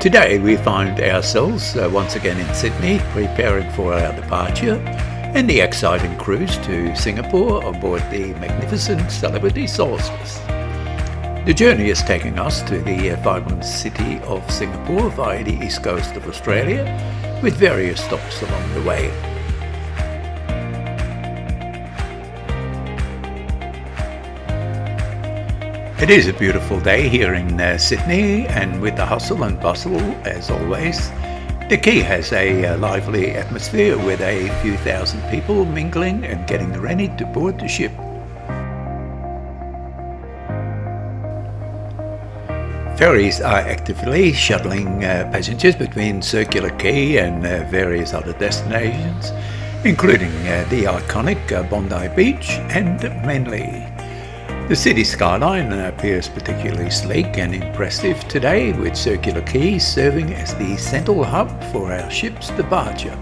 Today we find ourselves once again in Sydney, preparing for our departure and the exciting cruise to Singapore aboard the magnificent Celebrity Solstice. The journey is taking us to the vibrant city of Singapore via the east coast of Australia, with various stops along the way. It is a beautiful day here in Sydney, and with the hustle and bustle as always, the quay has a lively atmosphere with a few thousand people mingling and getting ready to board the ship. Ferries are actively shuttling passengers between Circular Quay and various other destinations, including the iconic Bondi Beach and Manly. The city skyline appears particularly sleek and impressive today, with Circular Quay serving as the central hub for our ship's departure.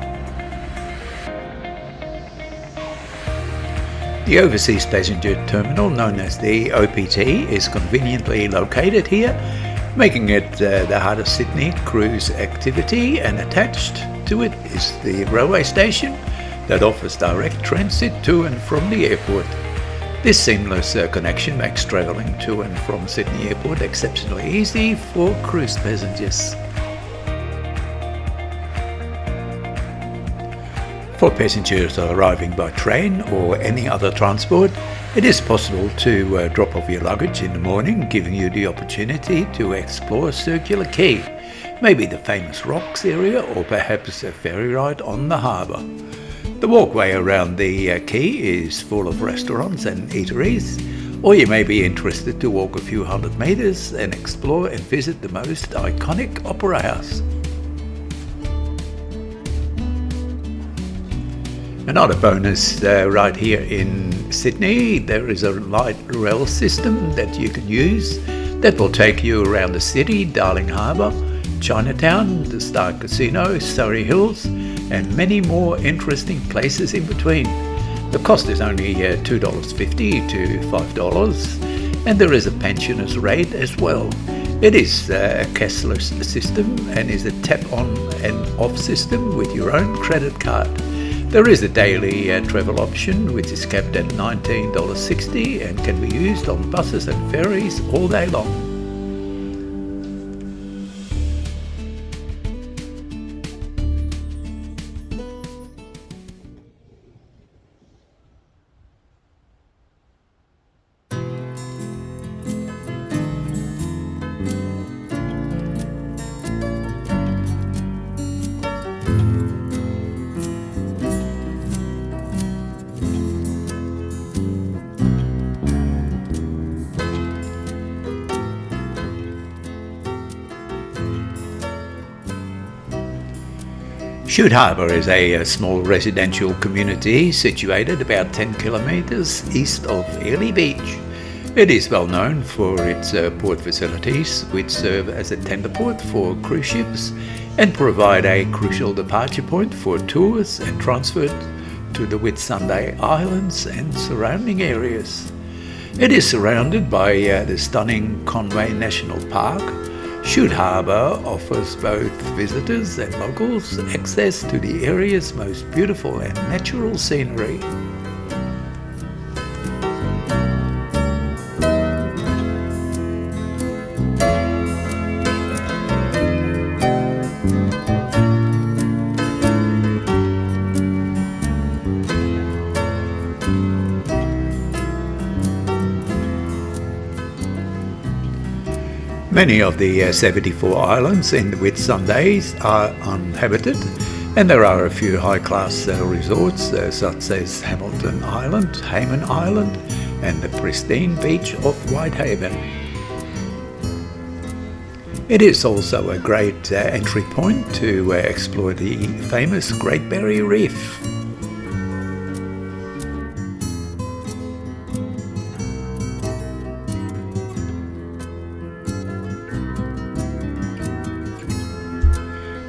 The overseas passenger terminal, known as the OPT, is conveniently located here, making it the heart of Sydney cruise activity, and attached to it is the railway station that offers direct transit to and from the airport. This seamless connection makes travelling to and from Sydney Airport exceptionally easy for cruise passengers. For passengers arriving by train or any other transport, it is possible to drop off your luggage in the morning, giving you the opportunity to explore Circular Quay, maybe the famous rocks area, or perhaps a ferry ride on the harbour. The walkway around the quay is full of restaurants and eateries, or you may be interested to walk a few hundred metres and explore and visit the most iconic opera house. Another bonus right here in Sydney, there is a light rail system that you can use that will take you around the city, Darling Harbour, Chinatown, the Star Casino, Surrey Hills, and many more interesting places in between. The cost is only $2.50 to $5, and there is a pensioners rate as well. It is a cashless system and is a tap on and off system with your own credit card. There is a daily travel option which is capped at $19.60 and can be used on buses and ferries all day long. Shute Harbour is a small residential community situated about 10 kilometres east of Airlie Beach. It is well known for its port facilities, which serve as a tender port for cruise ships and provide a crucial departure point for tours and transfer to the Whitsundays Islands and surrounding areas. It is surrounded by the stunning Conway National Park. Shute Harbour offers both visitors and locals access to the area's most beautiful and natural scenery. Many of the 74 islands in the Whitsundays are uninhabited, and there are a few high-class resorts such as Hamilton Island, Hayman Island, and the pristine beach of Whitehaven. It is also a great entry point to explore the famous Great Barrier Reef.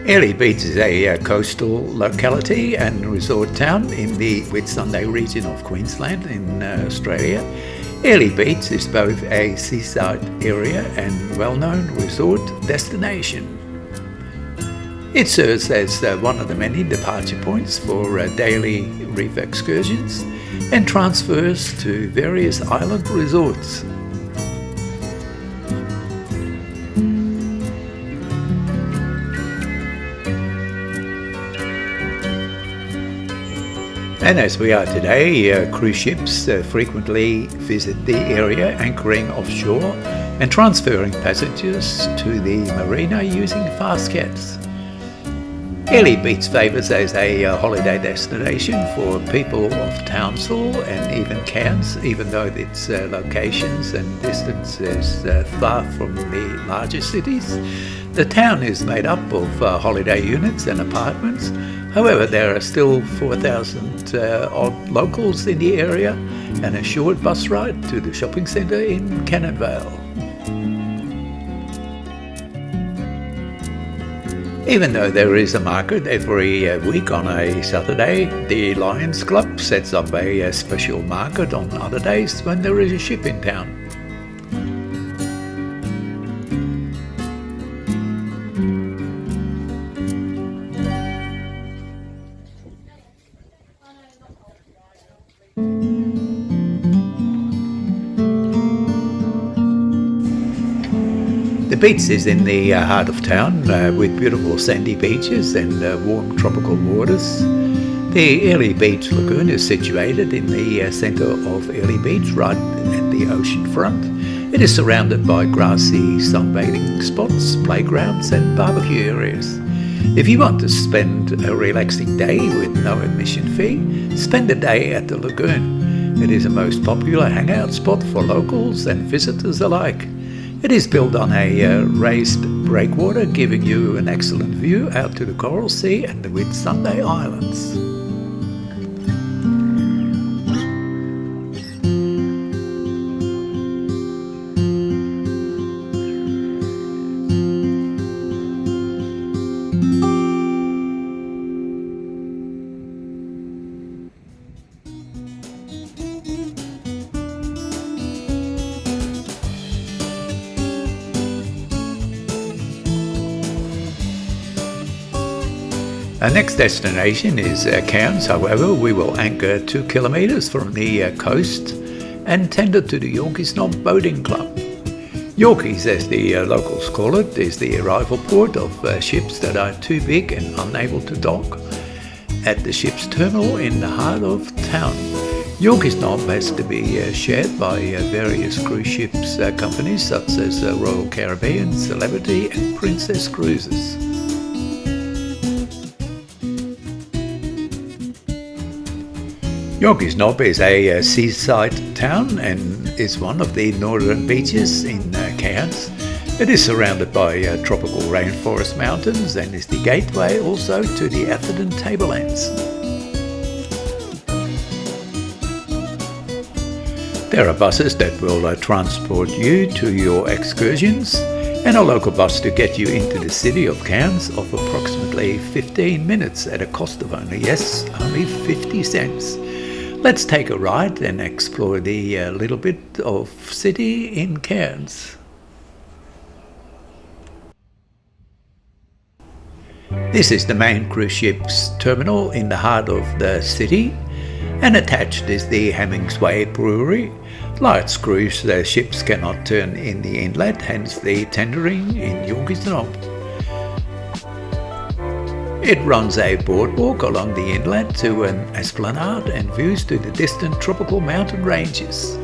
Airlie Beach is a coastal locality and resort town in the Whitsunday region of Queensland in Australia. Airlie Beach is both a seaside area and well-known resort destination. It serves as one of the many departure points for daily reef excursions and transfers to various island resorts. And as we are today, cruise ships frequently visit the area, anchoring offshore and transferring passengers to the Marina using fast cats. Airlie beats favours as a holiday destination for people of Townsville and even Cairns, even though its locations and distance is far from the larger cities. The town is made up of holiday units and apartments. However, there are still 4,000 odd locals in the area and a short bus ride to the shopping centre in Cannonvale. Even though there is a market every week on a Saturday, the Lions Club sets up a special market on other days when there is a ship in town. The beach is in the heart of town with beautiful sandy beaches and warm tropical waters. The Airlie Beach Lagoon is situated in the centre of Airlie Beach, right at the ocean front. It is surrounded by grassy sunbathing spots, playgrounds and barbecue areas. If you want to spend a relaxing day with no admission fee, spend a day at the lagoon. It is a most popular hangout spot for locals and visitors alike. It is built on a raised breakwater, giving you an excellent view out to the Coral Sea and the Whitsundays Islands. Our next destination is Cairns. However, we will anchor 2 kilometres from the coast and tender to the Yorkeys Boating Club. Yorkeys, as the locals call it, is the arrival port of ships that are too big and unable to dock at the ship's terminal in the heart of town. Yorkeys has to be shared by various cruise ships companies such as Royal Caribbean, Celebrity and Princess Cruises. Yorkeys is a seaside town and is one of the northern beaches in Cairns. It is surrounded by tropical rainforest mountains and is the gateway also to the Atherton Tablelands. There are buses that will transport you to your excursions and a local bus to get you into the city of Cairns of approximately 15 minutes at a cost of only 50 cents. Let's take a ride and explore the little bit of city in Cairns. This is the main cruise ship's terminal in the heart of the city, and attached is the Hemingsway Brewery. Large cruise ships cannot turn in the inlet, hence the tendering in Yorkeys. It runs a boardwalk along the inlet to an esplanade and views to the distant tropical mountain ranges.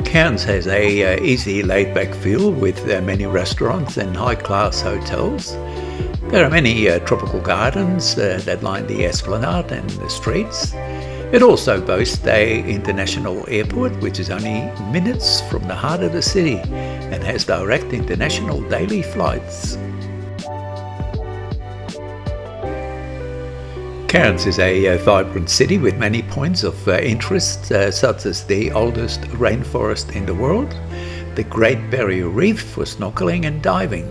Cairns has a easy laid-back feel with many restaurants and high-class hotels. There are many tropical gardens that line the esplanade and the streets. It also boasts an international airport which is only minutes from the heart of the city and has direct international daily flights. Cairns is a vibrant city with many points of interest such as the oldest rainforest in the world, the Great Barrier Reef for snorkeling and diving,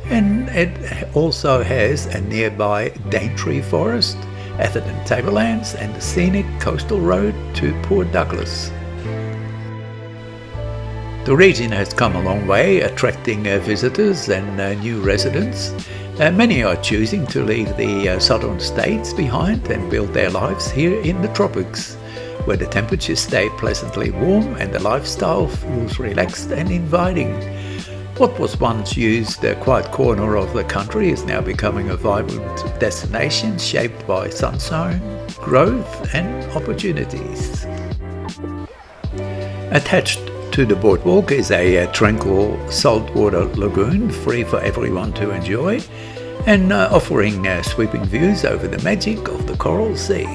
and it also has a nearby Daintree forest Atherton Tablelands and the scenic coastal road to Port Douglas. The region has come a long way, attracting visitors and new residents. Many are choosing to leave the southern states behind and build their lives here in the tropics, where the temperatures stay pleasantly warm and the lifestyle feels relaxed and inviting. What was once used a quiet corner of the country is now becoming a vibrant destination shaped by sunshine, growth and opportunities. Attached to the boardwalk is a tranquil saltwater lagoon free for everyone to enjoy and offering sweeping views over the magic of the Coral Sea.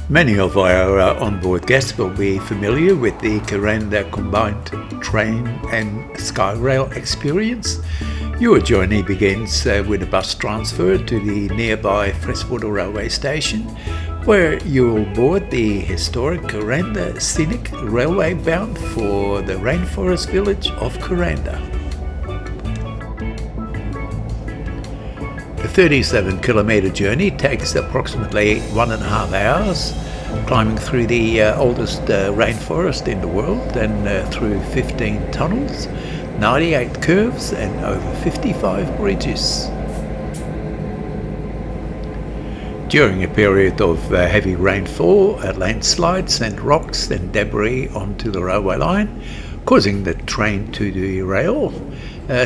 Many of our onboard guests will be familiar with the Kuranda combined train and skyrail experience. Your journey begins with a bus transfer to the nearby Freshwater Railway Station, where you'll board the historic Kuranda scenic railway bound for the rainforest village of Kuranda. The 37-kilometre journey takes approximately 1.5 hours, climbing through the oldest rainforest in the world and through 15 tunnels, 98 curves and over 55 bridges. During a period of heavy rainfall, landslides sent rocks and debris onto the railway line, causing the train to derail.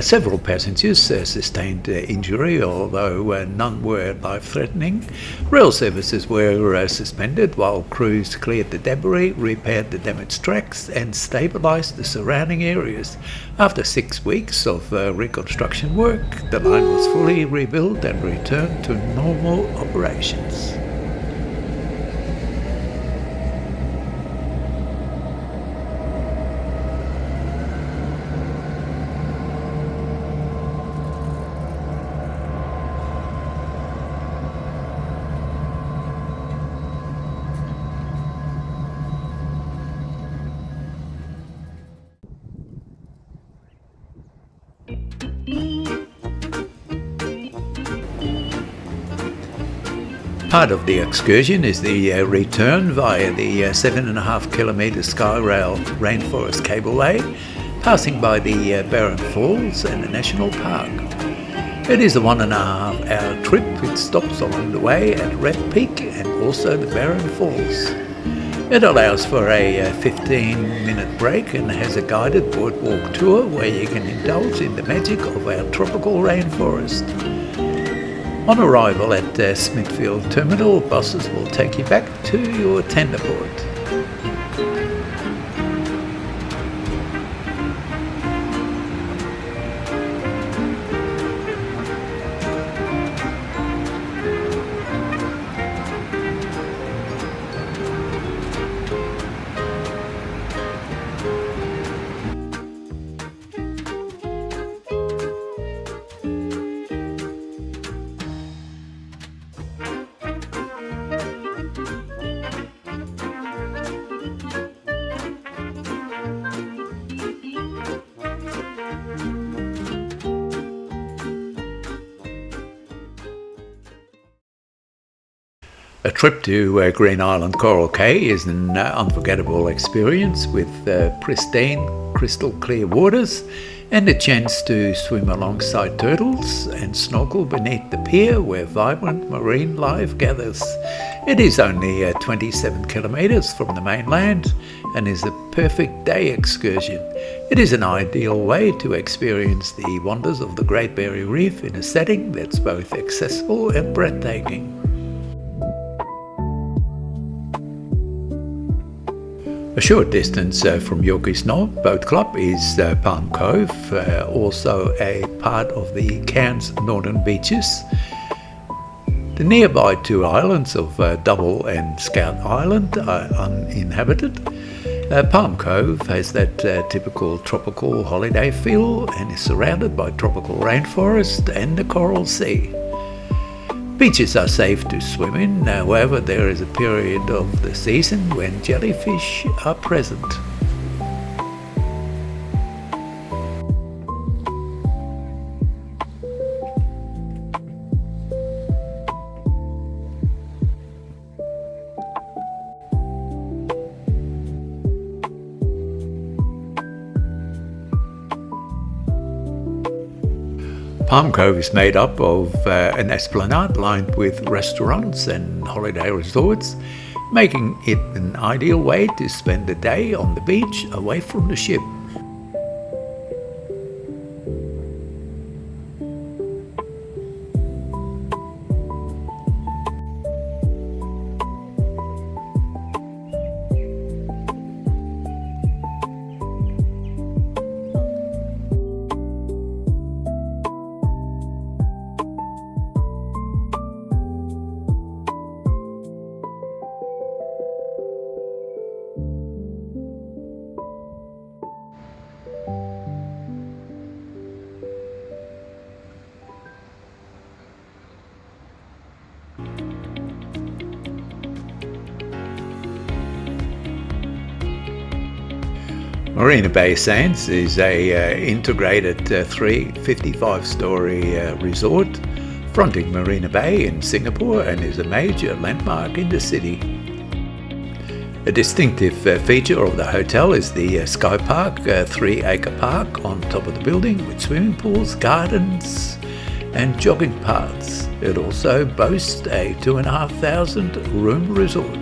Several passengers sustained injury, although none were life-threatening. Rail services were suspended while crews cleared the debris, repaired the damaged tracks and stabilised the surrounding areas. After 6 weeks of reconstruction work, the line was fully rebuilt and returned to normal operations. Part of the excursion is the return via the 7.5 kilometre skyrail rainforest cableway, passing by the Barrier Falls and the National Park. It is a 1.5 hour trip with stops along the way at Red Peak and also the Barrier Falls. It allows for a 15-minute break and has a guided boardwalk tour where you can indulge in the magic of our tropical rainforest. On arrival at Smithfield Terminal, buses will take you back to your tender port. A trip to Green Island Coral Cay is an unforgettable experience with pristine, crystal clear waters and a chance to swim alongside turtles and snorkel beneath the pier where vibrant marine life gathers. It is only 27 kilometres from the mainland and is a perfect day excursion. It is an ideal way to experience the wonders of the Great Barrier Reef in a setting that's both accessible and breathtaking. A short distance from Yorkeys Knob Boat Club is Palm Cove, also a part of the Cairns northern beaches. The nearby two islands of Double and Scout Island are uninhabited, Palm Cove has that typical tropical holiday feel and is surrounded by tropical rainforest and the coral sea. Beaches are safe to swim in, however there is a period of the season when jellyfish are present. Palm Cove is made up of an esplanade lined with restaurants and holiday resorts, making it an ideal way to spend the day on the beach away from the ship. Marina Bay Sands is a integrated 355-storey resort fronting Marina Bay in Singapore and is a major landmark in the city. A distinctive feature of the hotel is the Sky Park, a 3-acre park on top of the building with swimming pools, gardens and jogging paths. It also boasts a 2,500 room resort.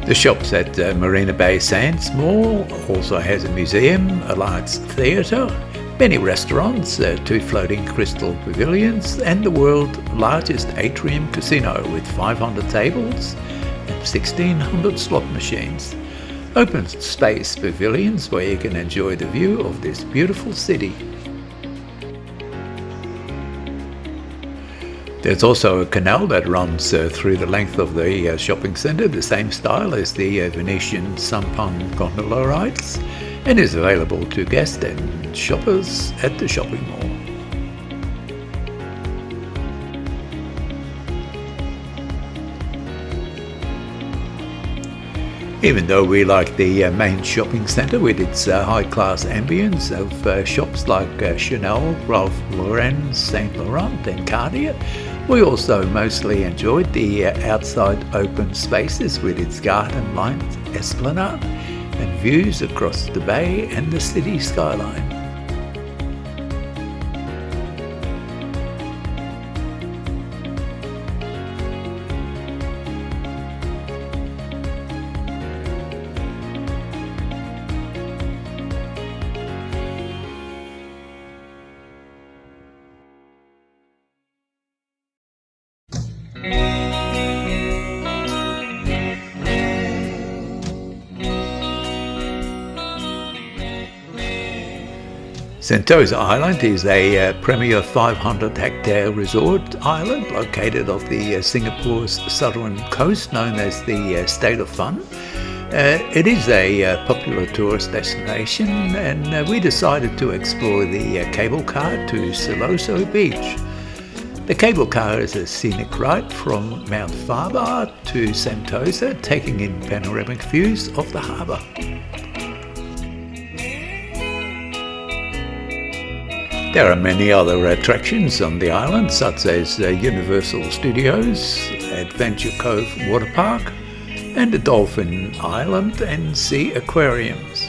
The shops at Marina Bay Sands Mall also has a museum, a large theatre, many restaurants, 2 floating crystal pavilions and the world's largest atrium casino with 500 tables and 1,600 slot machines. Open space pavilions where you can enjoy the view of this beautiful city. There's also a canal that runs through the length of the shopping centre, the same style as the Venetian sampan gondola rides, and is available to guests and shoppers at the shopping mall. Even though we like the main shopping centre with its high-class ambience of shops like Chanel, Ralph Lauren, Saint Laurent and Cartier, we also mostly enjoyed the outside open spaces with its garden-lined esplanade and views across the bay and the city skyline. Sentosa Island is a premier 500-hectare resort island located off the Singapore's southern coast, known as the State of Fun. It is a popular tourist destination, and we decided to explore the cable car to Siloso Beach. The cable car is a scenic ride from Mount Faber to Sentosa, taking in panoramic views of the harbour. There are many other attractions on the island, such as Universal Studios, Adventure Cove Water Park, and the Dolphin Island and Sea Aquariums.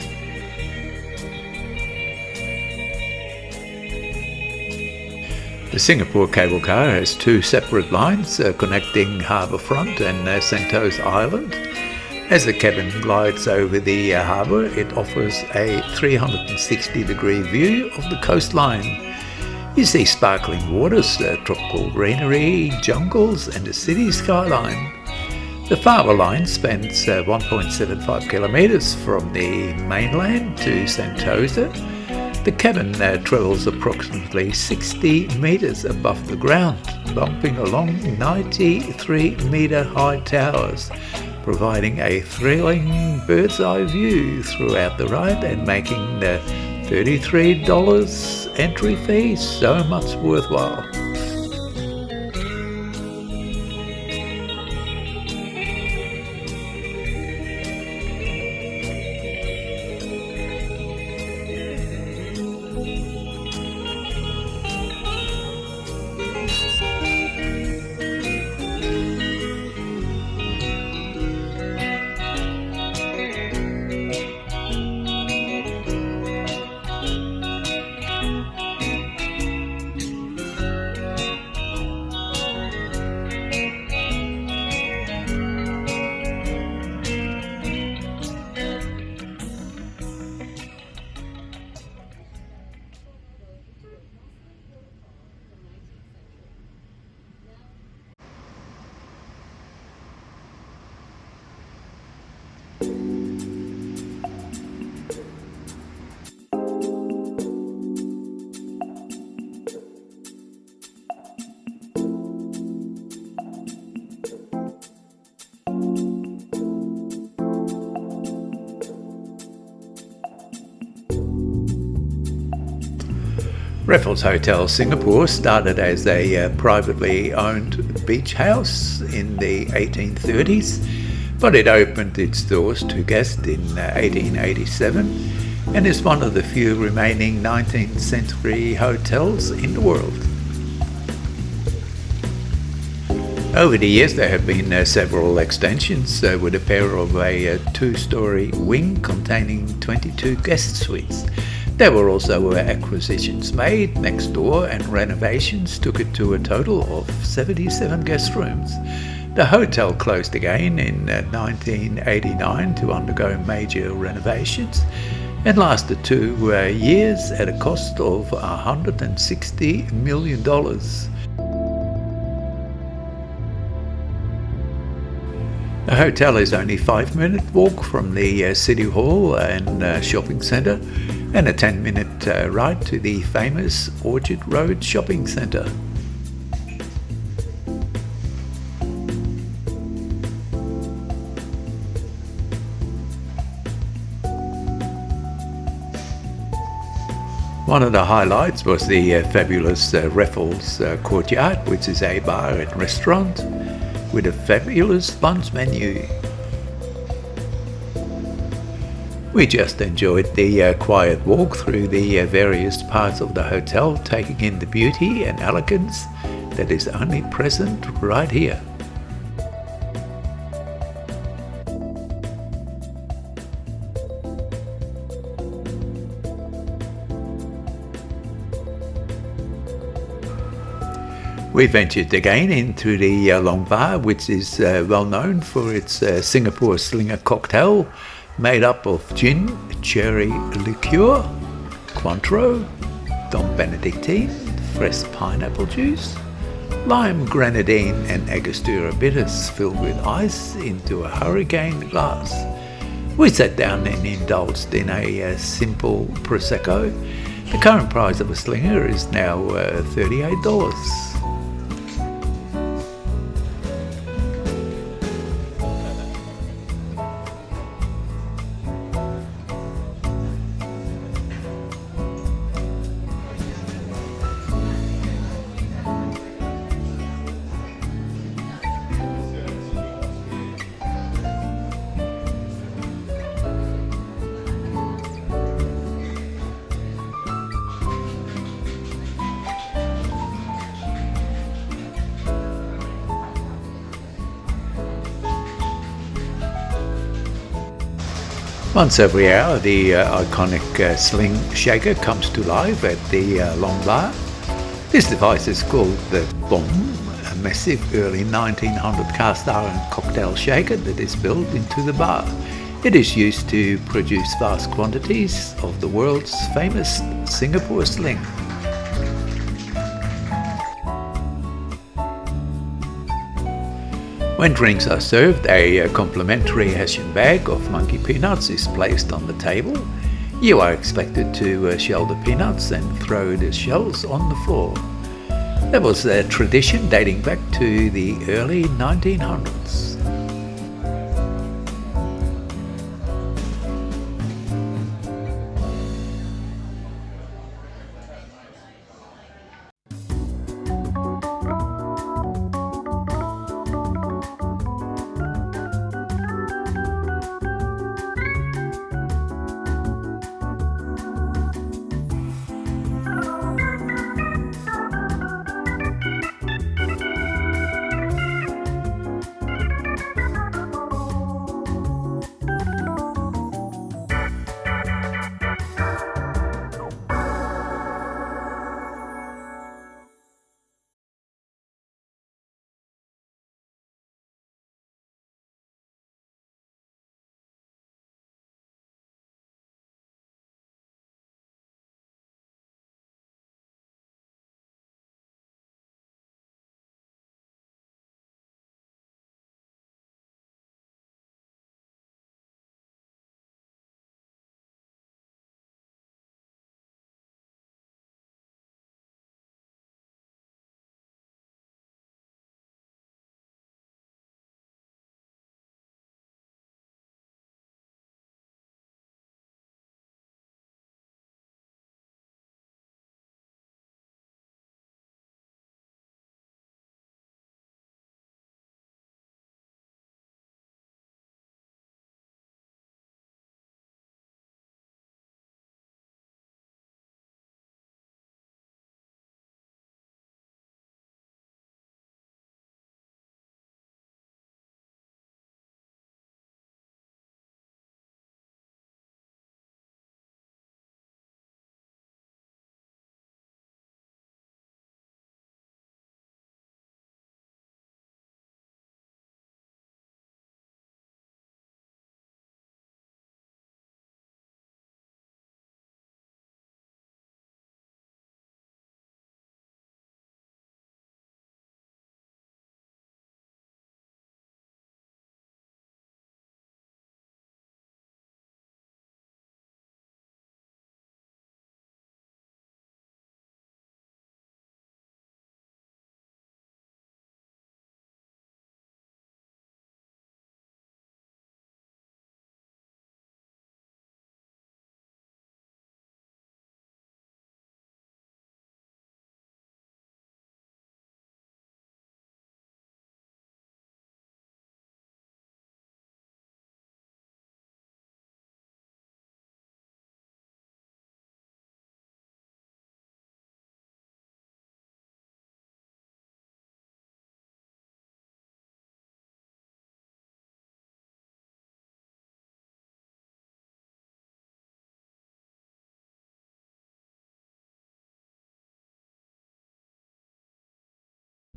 The Singapore cable car has 2 separate lines connecting Harbourfront and Sentosa Island. As the cabin glides over the harbour, it offers a 360-degree view of the coastline. You see sparkling waters, tropical greenery, jungles and the city skyline. The Faber line spans 1.75 kilometres from the mainland to Sentosa, The cabin travels approximately 60 metres above the ground, bumping along 93-metre high towers, providing a thrilling bird's eye view throughout the ride and making the $33 entry fee so much worthwhile. Raffles Hotel Singapore started as a privately owned beach house in the 1830s, but it opened its doors to guests in 1887 and is one of the few remaining 19th century hotels in the world. Over the years there have been several extensions with a pair of a two-storey wing containing 22 guest suites. There were also acquisitions made next door and renovations took it to a total of 77 guest rooms. The hotel closed again in 1989 to undergo major renovations and lasted 2 years at a cost of $160 million. The hotel is only a 5-minute walk from the City Hall and shopping centre, and a 10-minute ride to the famous Orchard Road shopping centre. One of the highlights was the fabulous Raffles Courtyard, which is a bar and restaurant with a fabulous lunch menu. We just enjoyed the quiet walk through the various parts of the hotel, taking in the beauty and elegance that is only present right here. We ventured again into the Long Bar, which is well known for its Singapore Slinger cocktail, made up of gin, cherry liqueur, Cointreau, Dom Benedictine, fresh pineapple juice, lime grenadine and Angostura bitters filled with ice into a hurricane glass. We sat down and indulged in a simple Prosecco. The current price of a Slinger is now $38. Once every hour, the iconic sling shaker comes to life at the Long Bar. This device is called the Bomb, a massive early 1900 cast iron cocktail shaker that is built into the bar. It is used to produce vast quantities of the world's famous Singapore sling. When drinks are served, a complimentary Hessian bag of monkey peanuts is placed on the table, You are expected to shell the peanuts and throw the shells on the floor. That was a tradition dating back to the early 1900s.